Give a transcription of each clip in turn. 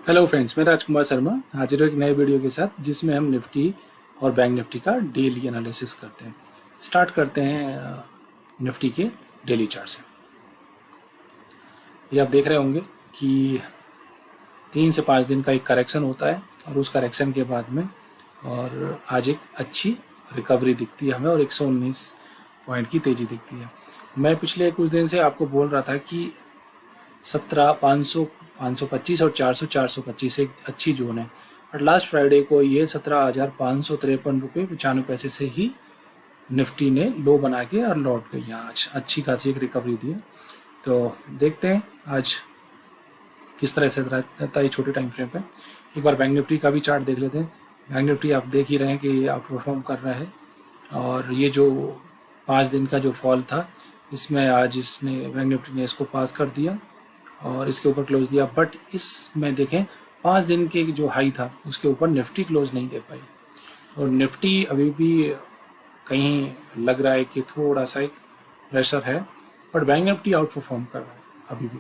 Hello friends, मैं राजकुमार शर्मा हाजिर हूं एक नए वीडियो के साथ जिसमें हम निफ्टी और बैंक निफ्टी का डेली एनालिसिस करते हैं। स्टार्ट करते हैं निफ्टी के डेली चार्ट से। ये आप देख रहे होंगे कि 3 से 5 दिन का एक करेक्शन होता है और उस करेक्शन के बाद में और आज एक अच्छी रिकवरी दिखती है हमें और 119 पॉइंट की तेज़ी दिखती है। मैं पिछले कुछ दिन से आपको बोल रहा था कि 17,500, 525 और 400, 425 एक अच्छी जोन है और लास्ट फ्राइडे को ये 17,553 रुपये 95 पैसे से ही निफ्टी ने लो बना के और लौट गई। आज अच्छी खासी एक रिकवरी दी है, तो देखते हैं आज किस तरह से रहता है छोटे टाइम फ्रेम पे। एक बार बैंक निफ्टी का भी चार्ट देख लेते हैं। बैंक निफ्टी आप देख ही रहे हैं कि ये आउट परफॉर्म कर रहा है और ये जो 5 दिन का जो फॉल था इसमें आज इसने बैंक निफ्टी ने इसको पास कर दिया और इसके ऊपर क्लोज दिया। बट इसमें देखें 5 दिन के जो हाई था उसके ऊपर निफ्टी क्लोज नहीं दे पाई और निफ्टी अभी भी कहीं लग रहा है कि थोड़ा सा एक प्रेशर है, but bank Nifty out perform कर रहा है अभी भी।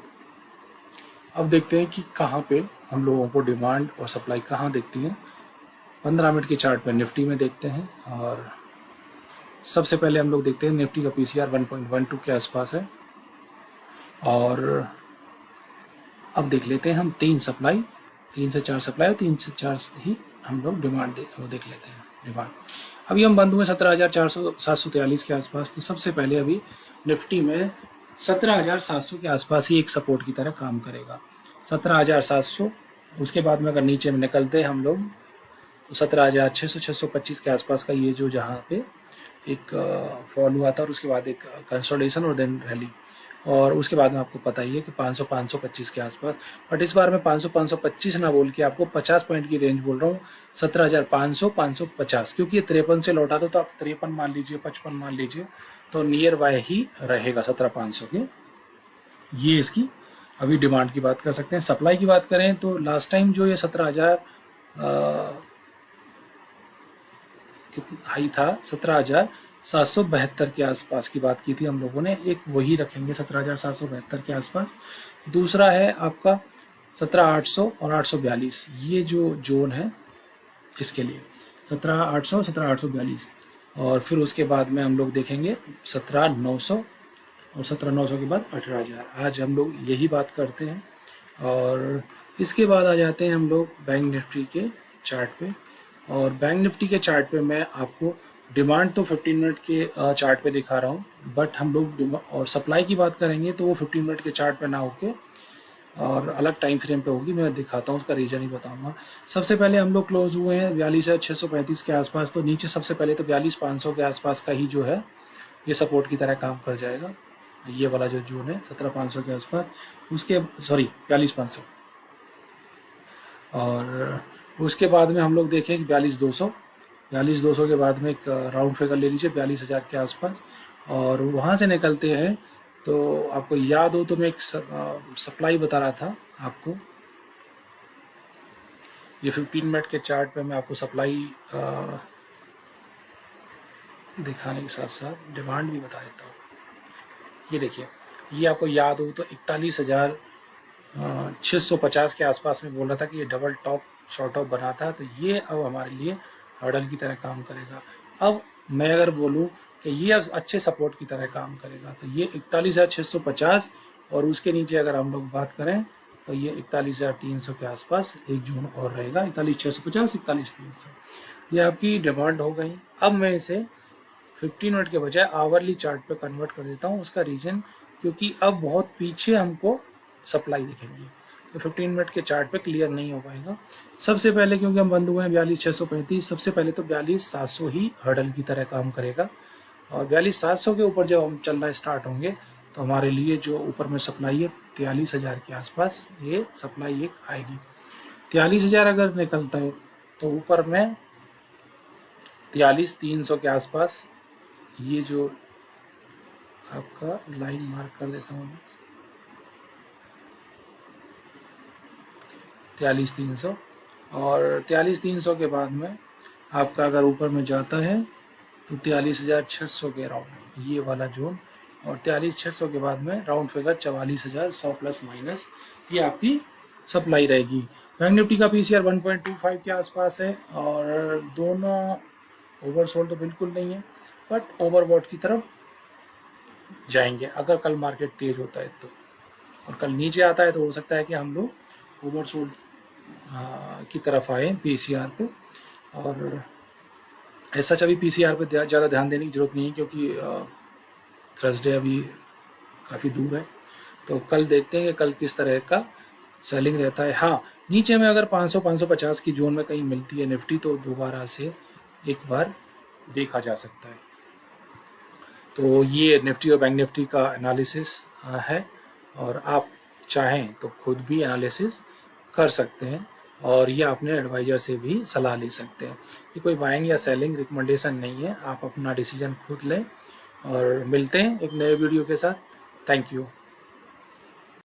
अब देखते हैं कि कहाँ पे हम लोगों को डिमांड और सप्लाई कहाँ दिखती है। 15 मिनट के चार्ट पे निफ्टी में देखते हैं और सबसे पहले हम लोग देखते हैं निफ्टी का पीसीआर 1.12 के आसपास है और अब देख लेते हैं हम 3 से 4 सप्लाई और 3 से 4 ही हम लोग डिमांड देख लेते हैं डिमांड। अभी हम बंद हुए 17,743 के आसपास, तो सबसे पहले अभी निफ्टी में 17,700 के आसपास ही एक सपोर्ट की तरह काम करेगा। 17,700, उसके बाद में अगर नीचे में निकलते हैं हम लोग तो 17,600, 625 के आसपास का ये जो जहाँ पे एक फॉल हुआ था और उसके बाद एक कंसोलिडेशन और देन रैली और उसके बाद में आपको पता ही है कि 500, 525 के आसपास। बट इस बार मैं 500, 525 ना बोल के आपको 50 पॉइंट की रेंज बोल रहा हूँ, 17,500, 550, क्योंकि ये 53 से लौटा था तो आप 53 मान लीजिए, 55 मान लीजिए, तो नियर बाय ही रहेगा 17,500 के। ये इसकी अभी डिमांड की बात कर सकते हैं। सप्लाई की बात करें तो लास्ट टाइम जो ये 17,000 हाई था 17,772 के आसपास की बात की थी हम लोगों ने, एक वही रखेंगे 17,772 के आसपास। दूसरा है आपका 17,800 और 842, ये जो जोन है इसके लिए 17,800, 17,842 और फिर उसके बाद में हम लोग देखेंगे 17,900 और 17,900 के बाद 18,000। आज हम लोग यही बात करते हैं और इसके बाद आ जाते हैं हम लोग बैंक निफ्टी के चार्ट पे। और बैंक निफ्टी के चार्ट पे मैं आपको डिमांड तो 15 मिनट के चार्ट पे दिखा रहा हूँ, बट हम लोग और सप्लाई की बात करेंगे तो वो 15 मिनट के चार्ट पे ना होके और अलग टाइम फ्रेम पे होगी। मैं दिखाता हूँ, उसका रीज़न ही बताऊँगा। सबसे पहले हम लोग क्लोज हुए हैं 42,635 के आसपास, तो नीचे सबसे पहले तो 42,500 के आसपास का ही जो है ये सपोर्ट की तरह काम कर जाएगा। ये वाला जो जोन है 17,500 के आसपास, उसके 42,500 और उसके बाद में हम लोग देखें 42,200 के बाद में एक राउंड फिगर ले लीजिए 42,000 के आसपास और वहाँ से निकलते हैं। तो आपको याद हो तो मैं एक सप्लाई बता रहा था आपको, ये 15 मिनट के चार्ट पे मैं आपको सप्लाई दिखाने के साथ साथ डिमांड भी बता देता हूँ। ये देखिए, ये आपको याद हो तो 41,650 के आसपास में बोल रहा था कि ये डबल टॉप शॉर्ट ऑफ बना था, तो ये अब हमारे लिए हर्डल की तरह काम करेगा। अब मैं अगर बोलूं कि ये अब अच्छे सपोर्ट की तरह काम करेगा तो ये 41,650 और उसके नीचे अगर हम लोग बात करें तो ये 41,300 के आसपास एक जोन और रहेगा। 41,650, 41,300 ये आपकी डिमांड हो गई। अब मैं इसे 15 मिनट के बजाय आवरली चार्ट पे कन्वर्ट कर देता हूँ। उसका रीज़न क्योंकि अब बहुत पीछे हमको सप्लाई दिखेंगी तो 15 मिनट के चार्ट पे क्लियर नहीं हो पाएगा। सबसे पहले क्योंकि हम बंद हुए हैं 42,635, सबसे पहले तो 42,700 ही हर्डल की तरह काम करेगा और 42,700 के ऊपर जब हम चलना स्टार्ट होंगे तो हमारे लिए जो ऊपर में सप्लाई है 43,000 के आसपास ये सप्लाई एक आएगी। 43,000 अगर निकलता है तो ऊपर में 43,300 के आसपास ये जो आपका लाइन मार्क कर देता हूँ मैं 43,300 और 43,300 के बाद में आपका अगर ऊपर में जाता है तो 43,600 के राउंड ये वाला जोन और 43,600 के बाद में राउंड फिगर 44,100 प्लस माइनस ये आपकी सप्लाई रहेगी। बैंक निफ्टी का पीसीआर 1.25 के आसपास है और दोनों ओवरसोल्ड तो बिल्कुल नहीं है, बट ओवरबॉट की तरफ जाएंगे अगर कल मार्केट तेज होता है तो। और कल नीचे आता है तो हो सकता है कि हम लोग ओवरसोल्ड की तरफ आए पीसीआर पे। और ऐसा अभी पीसीआर पे ज़्यादा ध्यान देने की जरूरत नहीं है क्योंकि थर्सडे अभी काफ़ी दूर है, तो कल देखते हैं कि कल किस तरह का सेलिंग रहता है। हाँ, नीचे में अगर 500-550 की जोन में कहीं मिलती है निफ्टी तो दोबारा से एक बार देखा जा सकता है। तो ये निफ्टी और बैंक निफ्टी का एनालिसिस है और आप चाहें तो खुद भी एनालिसिस कर सकते हैं और ये अपने एडवाइज़र से भी सलाह ले सकते हैं। ये कोई बाइंग या सेलिंग रिकमेंडेशन नहीं है, आप अपना डिसीजन खुद लें। और मिलते हैं एक नए वीडियो के साथ। Thank you.